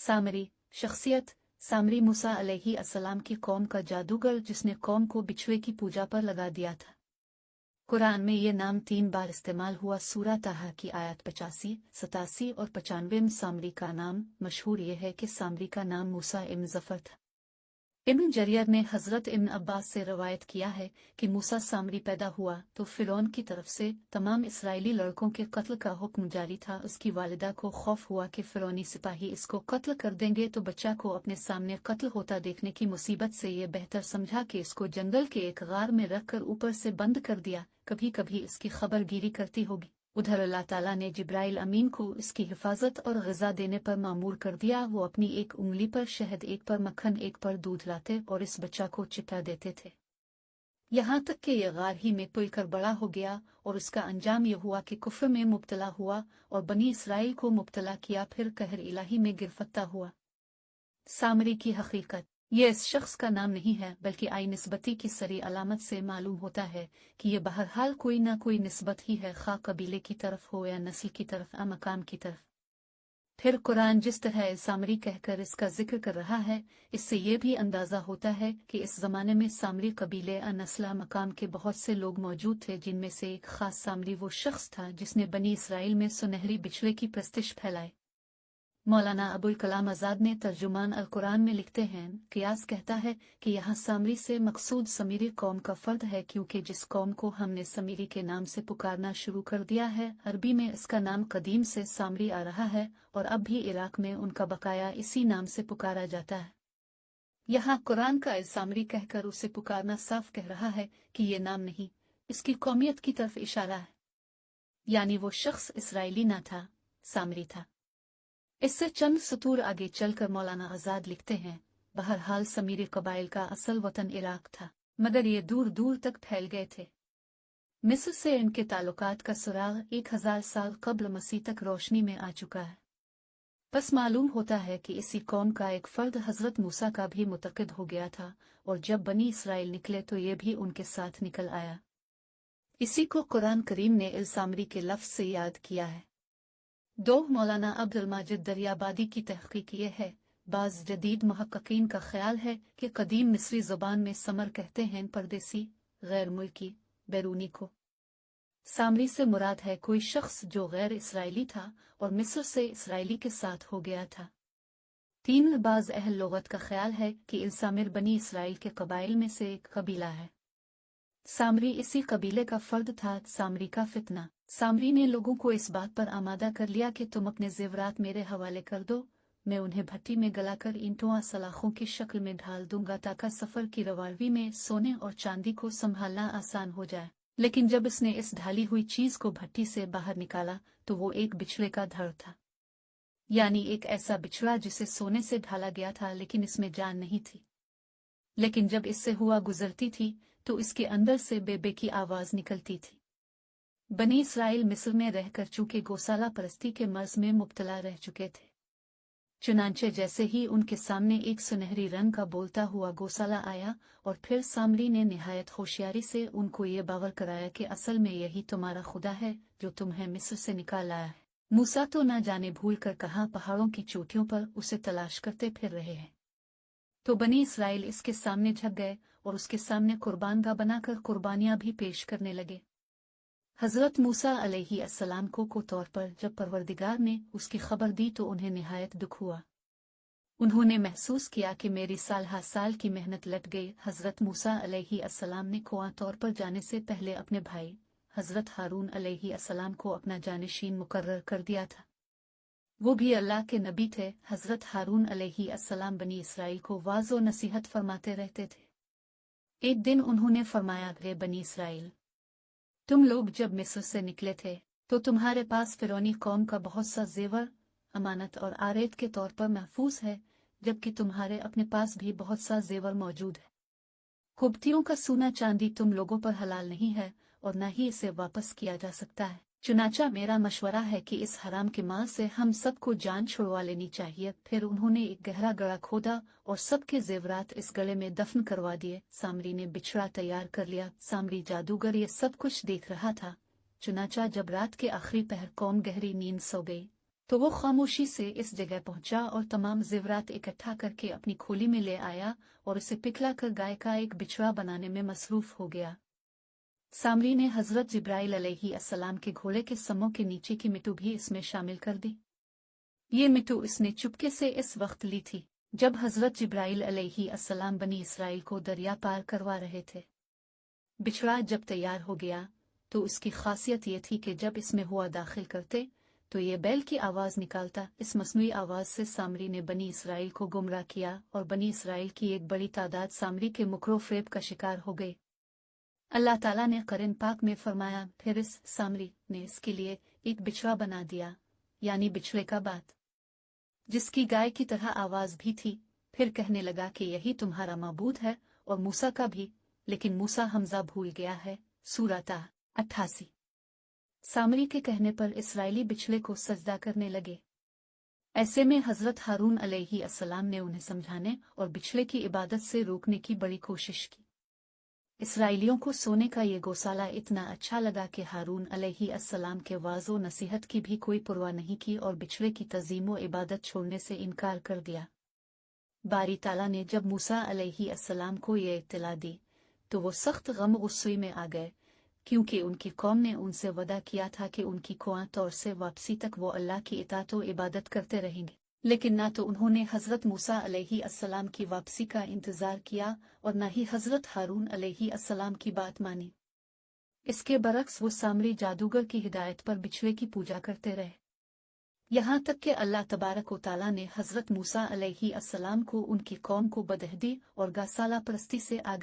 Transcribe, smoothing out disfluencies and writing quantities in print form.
सामरी शख्सियत। सामरी मूसा अलैहि अस्सलाम की कौम का जादूगर जिसने कौम को बिछुए की पूजा पर लगा दिया था। कुरान में ये नाम 3 बार इस्तेमाल हुआ। सूरह ताहा की आयत 85, 87 और 95 में सामरी का नाम मशहूर ये है कि सामरी का नाम मूसा इब्न जफर था। इब्न जरीर ने हजरत इब्न अब्बास से रवायत किया है कि मूसा सामरी पैदा हुआ तो फिरौन की तरफ से तमाम इसराइली लड़कों के कत्ल का हुक्म जारी था। उसकी वालिदा को खौफ हुआ कि फिरौनी सिपाही इसको कत्ल कर देंगे, तो बच्चा को अपने सामने कत्ल होता देखने की मुसीबत से ये बेहतर समझा कि इसको जंगल के एक गार में रखकर ऊपर से बंद कर दिया, कभी कभी इसकी खबरगिरी करती होगी। उधर अल्लाह ताला ने जिब्राइल अमीन को इसकी हिफाजत और ग़िज़ा देने पर मामूर कर दिया। वो अपनी एक उंगली पर शहद, एक पर मक्खन, एक पर दूध लाते और इस बच्चा को चिपटा देते थे, यहाँ तक कि यह गार ही में पुल कर बड़ा हो गया। और उसका अंजाम यह हुआ कि कुफ्र में मुब्तला हुआ और बनी इसराइल को मुब्तला किया, फिर कहर इलाही में गिरफ्तार हुआ। सामरी की हकीकत। ये इस शख्स का नाम नहीं है, बल्कि आई निस्बती की सरी अलामत से मालूम होता है कि ये बहरहाल कोई ना कोई निस्बत ही है, खा कबीले की तरफ हो या नस्ल की तरफ या मकाम की तरफ। फिर कुरान जिस तरह सामरी कहकर इसका जिक्र कर रहा है, इससे ये भी अंदाजा होता है कि इस जमाने में सामरी कबीले या नस्ल मकाम के बहुत से लोग मौजूद थे, जिनमें से एक खास सामरी वो शख्स था जिसने बनी इसराइल में सुनहरी बिछड़े की प्रस्तिश फैलाई। मौलाना अबुल कलाम आज़ाद ने तर्जुमान अल कुरान में लिखते हैं, कियास कहता है कि यहाँ सामरी से मकसूद समीरी कौम का फर्द है, क्योंकि जिस कौम को हमने समीरी के नाम से पुकारना शुरू कर दिया है, अरबी में इसका नाम कदीम से सामरी आ रहा है और अब भी इराक में उनका बकाया इसी नाम से पुकारा जाता है। यहाँ कुरान का सामरी कहकर उसे पुकारना साफ कह रहा है कि ये नाम नहीं, इसकी कौमियत की तरफ इशारा है, यानी वो शख्स इसराइली ना था, सामरी था। इससे चंद सतूर आगे चलकर मौलाना आज़ाद लिखते हैं, बहरहाल समीरी कबाइल का असल वतन इराक था, मगर ये दूर दूर तक फैल गए थे। मिस्र से इनके ताल्लुकात का सुराग 1000 साल कब्ल मसीह तक रोशनी में आ चुका है। बस मालूम होता है कि इसी कौम का एक फर्द हजरत मूसा का भी मुतक़िद हो गया था, और जब बनी इसराइल निकले तो ये भी उनके साथ निकल आया। इसी को कुरान करीम ने इल-सामरी के लफ्ज़ से याद किया है। मौलाना अब्दुल माजिद दरियाबादी की तहक़ीक़ ये है, बाज़ जदीद मुहक्किकीन का ख्याल है कि कदीम मिस्री ज़ुबान में समर कहते हैं परदेसी, गैर मुल्की, बैरूनी को। सामरी से मुराद है कोई शख्स जो गैर इसराइली था और मिस्र से इसराइली के साथ हो गया था। बाज़ अहल लुग़त का ख्याल है कि इल्सामिर बनी इसराइल के कबाइल में से एक कबीला है। सामरी इसी कबीले का फर्द था। सामरी का फितना। सामरी ने लोगों को इस बात पर आमादा कर लिया कि तुम अपने जेवरात मेरे हवाले कर दो, मैं उन्हें भट्टी में गलाकर ईंटों सलाखों की शक्ल में ढाल दूंगा ताकि सफर की रवालवी में सोने और चांदी को संभालना आसान हो जाए। लेकिन जब इसने इस ढाली हुई चीज को भट्टी से बाहर निकाला तो वो एक बिछड़े का धड़ था, यानी एक ऐसा बिछड़ा जिसे सोने से ढाला गया था लेकिन इसमें जान नहीं थी। लेकिन जब इससे हुआ गुजरती थी तो इसके अंदर से बेबे की आवाज निकलती थी। बनी इसराइल मिस्र में रहकर चूंकि गौशाला परस्ती के मर्ज में मुब्तला रह चुके थे, चुनांचे जैसे ही उनके सामने एक सुनहरी रंग का बोलता हुआ गौशाला आया और फिर सामरी ने निहायत होशियारी से उनको ये बावर कराया कि असल में यही तुम्हारा खुदा है जो तुम्हें मिस्र से निकाल लाया है। मूसा तो न जाने भूल कर कहाँ पहाड़ों की चोटियों पर उसे तलाश करते फिर रहे हैं। तो बनी इसराइल इसके सामने झक गए और उसके सामने कुर्बानगाह बनाकर कुर्बानियां भी पेश करने लगे। हजरत मूसा अलैहि अस्सलाम को तौर पर जब परवरदिगार ने उसकी खबर दी तो उन्हें निहायत दुख हुआ। उन्होंने महसूस किया कि मेरी साल की मेहनत लट गई। हजरत मूसा अलैहि अस्सलाम ने खुआ तौर पर जाने से पहले अपने भाई हजरत हारून अलैहि अस्सलाम को अपना जानशीन मुकर्रर कर दिया था। वो भी अल्लाह के नबी थे। हजरत हारून अलैहि अस्सलाम बनी इसराइल को वाज़ो नसीहत फरमाते रहते थे। एक दिन उन्होंने फरमाया, रे बनी इसराइल, तुम लोग जब मिस्र से निकले थे तो तुम्हारे पास फिरौनी कौम का बहुत सा जेवर अमानत और आरेत के तौर पर महफूज है, जबकि तुम्हारे अपने पास भी बहुत सा जेवर मौजूद है। कुब्तियों का सोना चांदी तुम लोगों पर हलाल नहीं है और न ही इसे वापस किया जा सकता है। चुनाचा मेरा मशवरा है कि इस हराम के माल से हम सबको जान छुड़वा लेनी चाहिए। फिर उन्होंने एक गहरा गड़ा खोदा और सबके जेवरात इस गले में दफन करवा दिए। सामरी ने बिछड़ा तैयार कर लिया। सामरी जादूगर ये सब कुछ देख रहा था। चुनाचा जब रात के आखिरी पहर कौम गहरी नींद सो गई तो वो खामोशी से इस जगह पहुंचा और तमाम जेवरात इकट्ठा करके अपनी खोली में ले आया और उसे पिघला कर गाय का एक बिछड़ा बनाने में मसरूफ हो गया। सामरी ने हजरत जिब्राइल अलैहिस्सलाम के घोड़े के समों के नीचे की मिट्टी भी इसमें शामिल कर दी। ये मिट्टी इसने चुपके से इस वक्त ली थी जब हजरत जिब्राइल अलैहिस्सलाम बनी इसराइल को दरिया पार करवा रहे थे। बिछड़ा जब तैयार हो गया तो उसकी खासियत ये थी कि जब इसमें हुआ दाखिल करते तो ये बैल की आवाज़ निकालता। इस मस्नूई आवाज़ से सामरी ने बनी इसराइल को गुमराह किया और बनी इसराइल की एक बड़ी तादाद सामरी के मुकरो फेब का शिकार हो गई। अल्लाह ताला ने कुरान पाक में फरमाया, फिर इस सामरी ने इसके लिए एक बिछड़ा बना दिया, यानी बिछड़े का बात, जिसकी गाय की तरह आवाज़ भी थी। फिर कहने लगा कि यही तुम्हारा माबूद है और मूसा का भी, लेकिन मूसा हमजा भूल गया है। सूरह 88। सामरी के कहने पर इसराइली बिछड़े को सजदा करने लगे। ऐसे में हजरत हारून अलैहिस्सलाम ने उन्हें समझाने और बिछड़े की इबादत से रोकने की बड़ी कोशिश की। इसराइलियों को सोने का ये गौशाला इतना अच्छा लगा कि हारून अलैहिस्सलाम के वाज़ो नसीहत की भी कोई परवाह नहीं की और बिछड़े की तज़ीम व इबादत छोड़ने से इनकार कर दिया। बारी ताला ने जब मूसा अलैहिस्सलाम को ये इत्तला दी तो वो सख्त गम गुस्से में आ गए, क्योंकि उनकी कौम ने उनसे वदा किया था कि उनकी कौम तौर से वापसी तक वो अल्लाह की इताअत व इबादत करते रहेंगे। लेकिन ना तो उन्होंने हज़रत मूसा अलैहिस्सलाम की वापसी का इंतज़ार किया और न ही हज़रत हारून अलैहिस्सलाम की बात मानी। इसके बरक्स वो सामरी जादूगर की हिदायत पर बिछड़े की पूजा करते रहे, यहाँ तक कि अल्लाह तबारक व तआला ने हज़रत मूसा अलैहिस्सलाम को उनकी कौम को बदअहदी और गौशाला परस्ती से आगाह